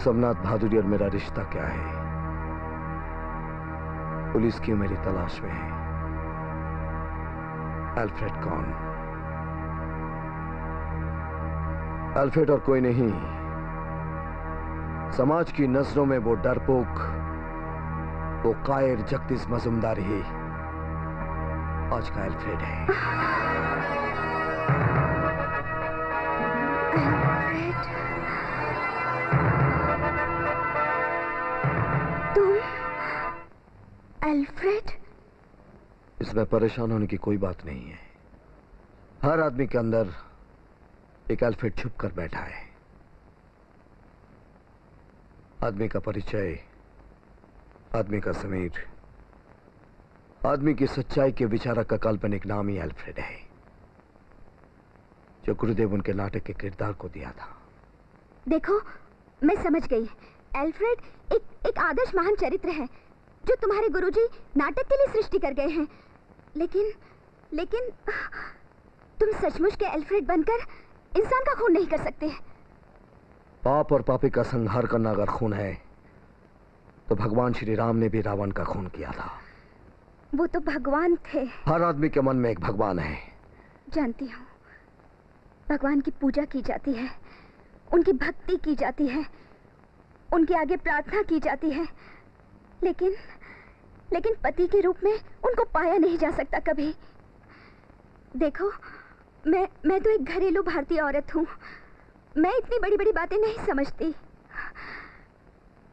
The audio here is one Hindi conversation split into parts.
सोमनाथ भादुड़ी और मेरा रिश्ता क्या है? पुलिस क्यों मेरी तलाश में है? अल्फ्रेड कौन? अल्फ्रेड और कोई नहीं, समाज की नजरों में वो डरपोक, वो कायर जगदीश मजुमदार ही आज का अल्फ्रेड है। तुम अल्फ्रेड? इसमें परेशान होने की कोई बात नहीं है। हर आदमी के अंदर एक अल्फ्रेड छुप कर बैठा है। आदमी का परिचय, आदमी का समीर, आदमी की सच्चाई के विचारक का काल्पनिक नाम ही अल्फ्रेड है, जो गुरुदेव उनके नाटक के किरदार को दिया था। देखो, मैं समझ गई। अल्फ्रेड एक आदर्श महान चरित्र है जो तुम्हारे गुरुजी नाटक के लिए सृष्टि कर गए हैं। लेकिन तुम सचमुच के अल्फ्रेड बनकर इंसान का खून नहीं कर सकते। पाप और पापी का संहार करना अगर खून है, तो भगवान श्री राम ने भी रावण का खून किया था। वो तो भगवान थे। हर आदमी के मन में एक भगवान है। जानती हूँ, भगवान की पूजा की जाती है, उनकी भक्ति की जाती है, उनके आगे प्रार्थना की जाती है, लेकिन पति के रूप में उनको पाया नहीं जा सकता कभी। देखो, मैं तो एक घरेलू भारतीय औरत हूँ। मैं इतनी बड़ी बड़ी बातें नहीं समझती।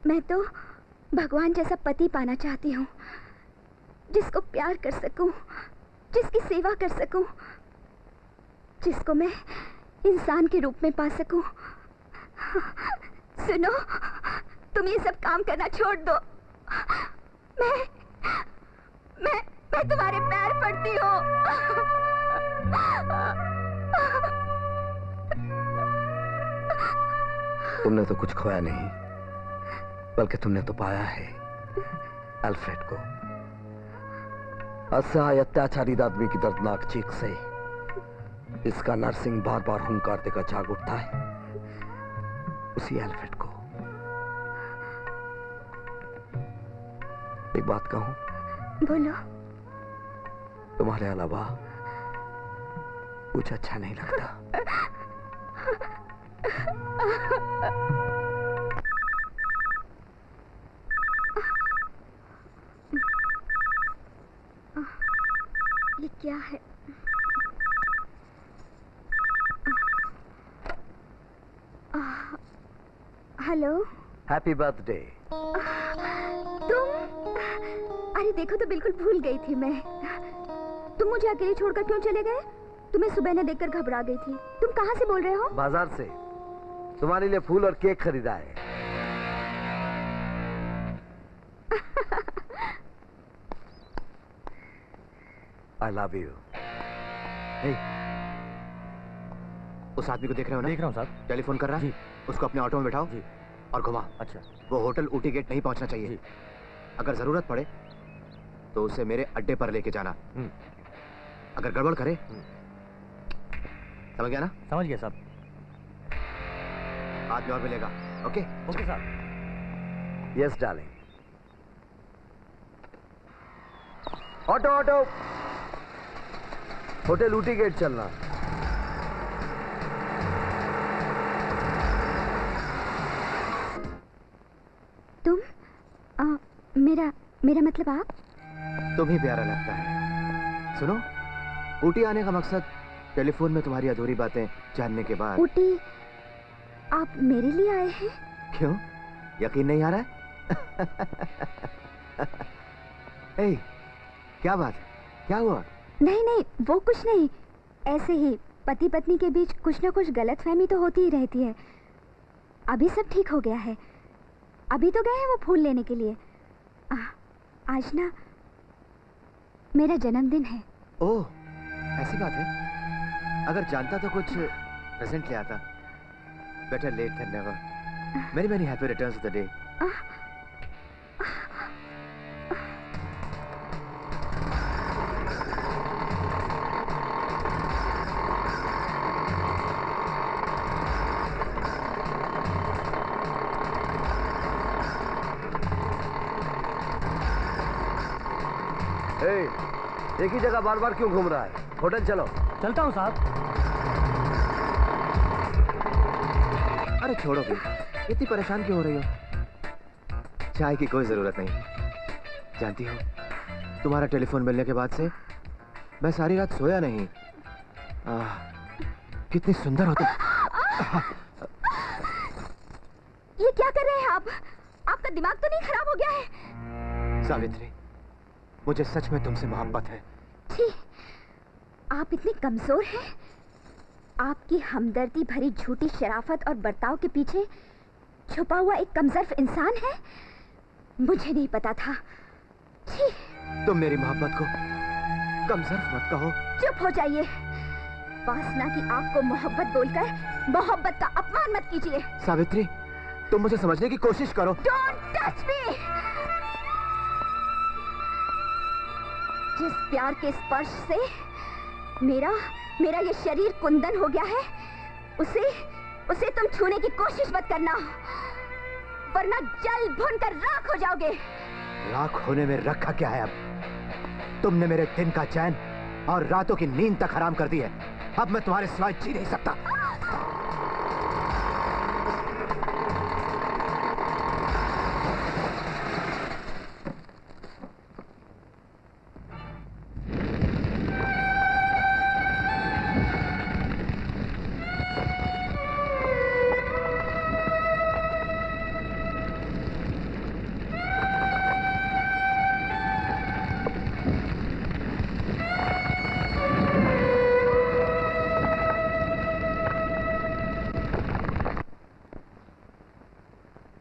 मैं तो भगवान जैसा पति पाना चाहती हूँ, जिसको प्यार कर सकूं, जिसकी सेवा कर सकूं, जिसको मैं इंसान के रूप में पा सकूं। सुनो, तुम ये सब काम करना छोड़ दो। मैं तुम्हारे पैर पड़ती हूँ। तुमने तो कुछ खोया नहीं, बल्कि तुमने तो पाया है अल्फ्रेड को। असहाय अत्याचारित आदमी की दर्दनाक चीख से इसका नरसिंह बार बार हुंकार देकर जाग उठता है, उसी अल्फ्रेड को। एक बात कहूं? बोलो। तुम्हारे अलावा कुछ अच्छा नहीं लगता। ये क्या है? हेलो। Happy birthday. तुम? अरे देखो, तो बिल्कुल भूल गई थी मैं। तुम मुझे अकेले छोड़कर क्यों चले गए? तुम्हें सुबह न देखकर घबरा गई थी। तुम कहाँ से बोल रहे हो? बाजार से तुम्हारे लिए फूल और केक खरीदा है। I love you. Hey, उस आदमी को देख रहे हो ना? देख रहा हूँ साहब। टेलीफोन कर रहा है? उसको अपने ऑटो में बिठाओ जी। और घुमा। अच्छा। वो होटल ऊटी गेट नहीं पहुंचना चाहिए जी। अगर जरूरत पड़े तो उसे मेरे अड्डे पर लेके जाना। अगर गड़बड़ करे, समझ गया ना? समझ गया साहब। आदमी और मिलेगा। ओके ओके साहब। Yes darling. Auto auto, hotel Ooty gate चलना। तुम? मेरा मतलब आप? तुम ही प्यारा लगता है। सुनो, ऊटी आने का मकसद टेलीफोन में तुम्हारी अधूरी बातें जानने के बाद। ऊटी? आप मेरे लिए आए हैं? क्यों, यकीन नहीं आ रहा है? क्या बात, क्या हुआ? नहीं, वो कुछ नहीं। ऐसे ही पति पत्नी के बीच कुछ ना कुछ गलतफहमी तो होती ही रहती है। अभी सब ठीक हो गया है। अभी तो गए हैं वो फूल लेने के लिए। आज ना मेरा जन्मदिन है। ओह, ऐसी बात है। अगर जानता तो कुछ प्रेजेंट ले आता। Better late than never. Many many happy returns of the day. एक ही जगह बार बार क्यों घूम रहा है? होटल चलो। चलता हूँ साहब। अरे छोड़ो भी, इतनी परेशान क्यों हो रही हो? चाय की कोई जरूरत नहीं। जानती हो, तुम्हारा टेलीफोन मिलने के बाद से मैं सारी रात सोया नहीं। कितनी सुंदर हो तुम। ये क्या कर रहे हैं आप? आपका दिमाग तो नहीं खराब हो गया है? सावित्री, मुझे सच में तुमसे मोहब्बत है। छी, आप इतने कमजोर हैं? आपकी हमदर्दी भरी झूठी शराफत और बर्ताव के पीछे छुपा हुआ एक कमजोर इंसान है। मुझे नहीं पता था। छी। तुम मेरी मोहब्बत को कमजोर मत कहो। चुप हो जाइए। वासना की आग को मोहब्बत बोलकर मोहब्बत का अपमान मत कीजिए। सावित्री, तुम मुझे समझने की कोशिश करो। Don't touch me! जिस प्यार के स्पर्श से मेरा ये शरीर कुंदन हो गया है, उसे तुम छूने की कोशिश मत करना, वरना जल भुनकर राख हो जाओगे। राख होने में रखा क्या है अब? तुमने मेरे दिन का चैन और रातों की नींद तक हराम कर दी है। अब मैं तुम्हारे सिवाय जी नहीं सकता।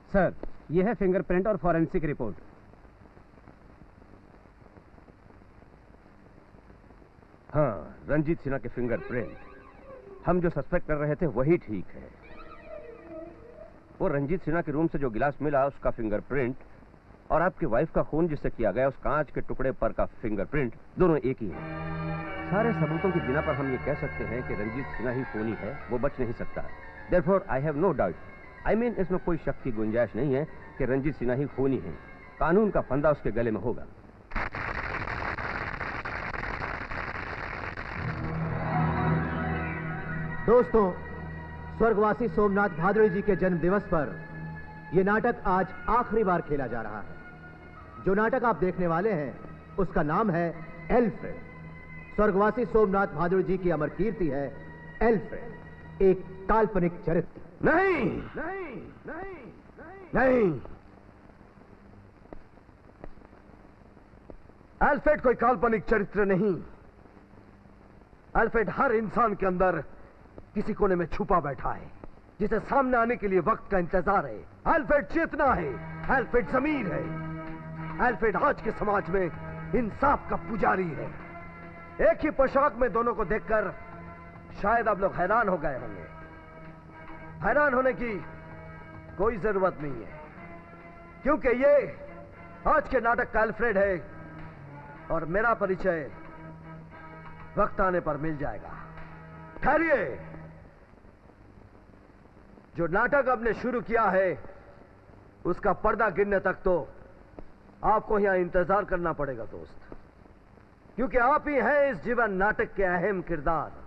सर, ये है फिंगरप्रिंट और फॉरेंसिक रिपोर्ट। हाँ, रंजीत सिन्हा के फिंगरप्रिंट। हम जो सस्पेक्ट कर रहे थे वही ठीक है। वो रंजीत सिन्हा के रूम से जो गिलास मिला उसका फिंगरप्रिंट और आपकी वाइफ का खून जिससे किया गया उस कांच के टुकड़े पर का फिंगरप्रिंट दोनों एक ही है। सारे सबूतों की बिना पर हम ये कह सकते हैं कि रंजीत सिन्हा ही खूनी है, वो बच नहीं सकता। Therefore, I have no doubt. इसमें कोई शक की गुंजाइश नहीं है कि रंजीत सिन्हा ही खूनी है। कानून का फंदा उसके गले में होगा। दोस्तों, स्वर्गवासी सोमनाथ भादुड़ी जी के जन्म दिवस पर यह नाटक आज आखिरी बार खेला जा रहा है। जो नाटक आप देखने वाले हैं उसका नाम है एल्फ्रेड। स्वर्गवासी सोमनाथ भादुड़ी जी की अमर कीर्ति है एल्फ्रेड, एक काल्पनिक चरित्र। नहीं नहीं नहीं नहीं, अल्फ्रेड कोई काल्पनिक चरित्र नहीं। अल्फ्रेड हर इंसान के अंदर किसी कोने में छुपा बैठा है, जिसे सामने आने के लिए वक्त का इंतजार है। अल्फ्रेड चेतना है, अल्फ्रेड जमीर है, अल्फ्रेड आज के समाज में इंसाफ का पुजारी है। एक ही पोशाक में दोनों को देखकर शायद आप लोग हैरान हो गए होंगे। हैरान होने की कोई जरूरत नहीं है, क्योंकि ये आज के नाटक का अल्फ्रेड है और मेरा परिचय वक्त आने पर मिल जाएगा। ठहरिए, जो नाटक आपने शुरू किया है उसका पर्दा गिरने तक तो आपको यहां इंतजार करना पड़ेगा दोस्त, क्योंकि आप ही हैं इस जीवन नाटक के अहम किरदार।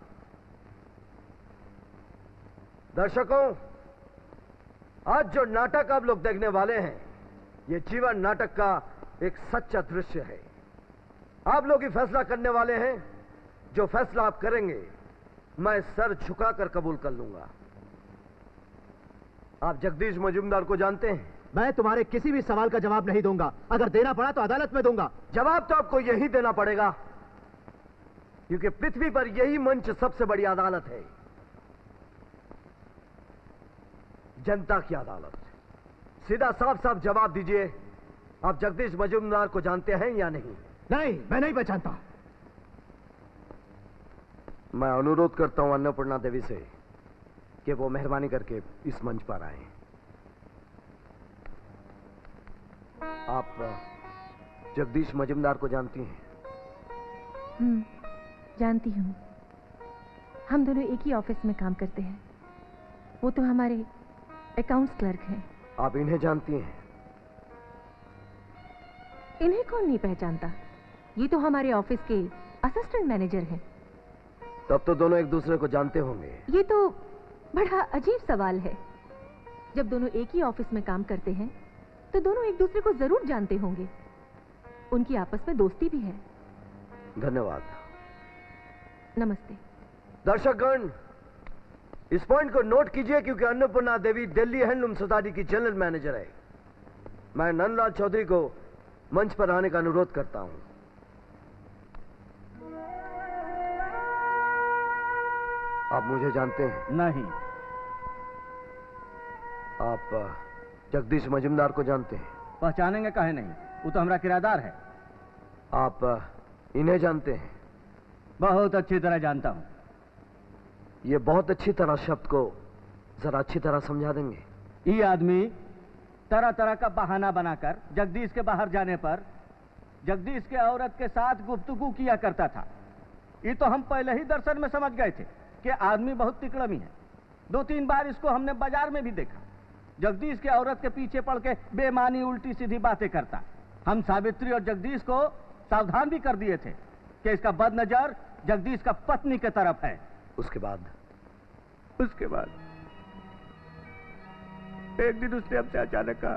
दर्शकों, आज जो नाटक आप लोग देखने वाले हैं ये जीवन नाटक का एक सच्चा दृश्य है। आप लोग ही फैसला करने वाले हैं। जो फैसला आप करेंगे मैं सर झुकाकर कबूल कर लूंगा। आप जगदीश मजूमदार को जानते हैं? मैं तुम्हारे किसी भी सवाल का जवाब नहीं दूंगा। अगर देना पड़ा तो अदालत में दूंगा। जवाब तो आपको यही देना पड़ेगा, क्योंकि पृथ्वी पर यही मंच सबसे बड़ी अदालत है, जनता की अदालत। सीधा साफ साफ जवाब दीजिए, आप जगदीश मजूमदार को जानते हैं या नहीं? नहीं, मैं नहीं पहचानता। मैं अनुरोध करता हूं अन्नपूर्णा देवी से कि वो मेहरबानी करके इस मंच पर आए। आप जगदीश मजूमदार को जानती हैं? जानती हूँ। हम दोनों एक ही ऑफिस में काम करते हैं। वो तो हमारे अकाउंट्स क्लर्क हैं। आप इन्हें जानती हैं? इन्हें कौन नहीं पहचानता? ये तो हमारे ऑफिस के असिस्टेंट मैनेजर हैं। तब तो दोनों एक दूसरे को जानते होंगे। ये तो बड़ा अजीब सवाल है। जब दोनों एक ही ऑफिस में काम करते हैं तो दोनों एक दूसरे को जरूर जानते होंगे। उनकी आपस में दोस्ती भी है। धन्यवाद। नमस्ते। दर्शकगण, इस पॉइंट को नोट कीजिए क्योंकि अन्नपूर्णा देवी दिल्ली हैंडलूम सोसाइटी की जनरल मैनेजर है। मैं नंदलाल चौधरी को मंच पर आने का अनुरोध करता हूं। आप मुझे जानते हैं? नहीं। आप जगदीश मजुमदार को जानते हैं? पहचानेंगे काहे नहीं, वो तो हमारा किराएदार है। आप इन्हें जानते हैं? बहुत अच्छी तरह जानता हूँ। ये बहुत अच्छी तरह शब्द को जरा अच्छी तरह समझा देंगे? ये आदमी तरह तरह का बहाना बनाकर जगदीश के बाहर जाने पर जगदीश के औरत के साथ गुफ्तगू किया करता था। ये तो हम पहले ही दर्शन में समझ गए थे कि आदमी बहुत तिकड़मी है। 2-3 बार इसको हमने बाजार में भी देखा। जगदीश के औरत के पीछे पड़ के बेमानी उल्टी सीधी बातें करता। हम सावित्री और जगदीश को सावधान भी कर दिए थे कि इसका बदनजर जगदीश का पत्नी के तरफ है। उसके बाद एक दिन उसने हमसे अचानक कहा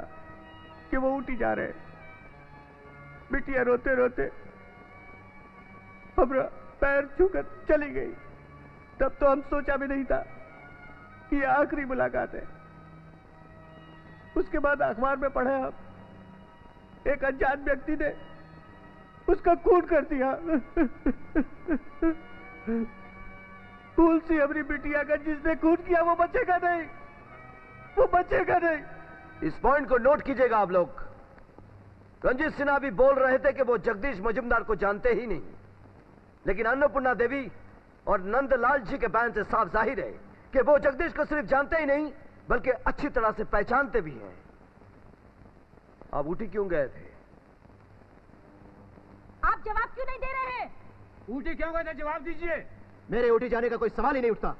कि वो उठी जा रहे। बिटिया रोते रोते हमारा पैर छूकर चली गई। तब तो हम सोचा भी नहीं था कि ये आखिरी मुलाकात है। उसके बाद अखबार में पढ़ा हम, एक अनजान व्यक्ति ने उसका खून कर दिया। फूल सी हमारी बिटिया का जिसने खून किया वो बचेगा नहीं, वो बचेगा नहीं। इस पॉइंट को नोट कीजिएगा आप लोग। रंजीत सिन्हा भी बोल रहे थे कि वो जगदीश मजुमदार को जानते ही नहीं, लेकिन अन्नपूर्णा देवी और नंदलाल जी के बयान से साफ जाहिर है कि वो जगदीश को सिर्फ जानते ही नहीं बल्कि अच्छी तरह से पहचानते भी हैं। आप ऊटी क्यों गए थे? आप जवाब क्यों नहीं दे रहे हैं? ऊटी क्यों गए थे, जवाब दीजिए। मेरे ऊटी जाने का कोई सवाल ही नहीं उठता।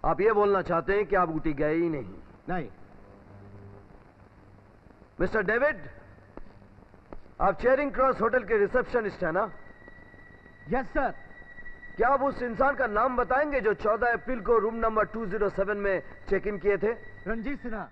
आप ये बोलना चाहते हैं कि आप ऊटी गए ही नहीं? नहीं। मिस्टर डेविड, आप चेरिंग क्रॉस होटल के रिसेप्शनिस्ट हैं ना? Yes sir. क्या आप उस इंसान का नाम बताएंगे जो 14 अप्रैल को रूम नंबर 207 में चेक इन किए थे? रंजीत सिन्हा।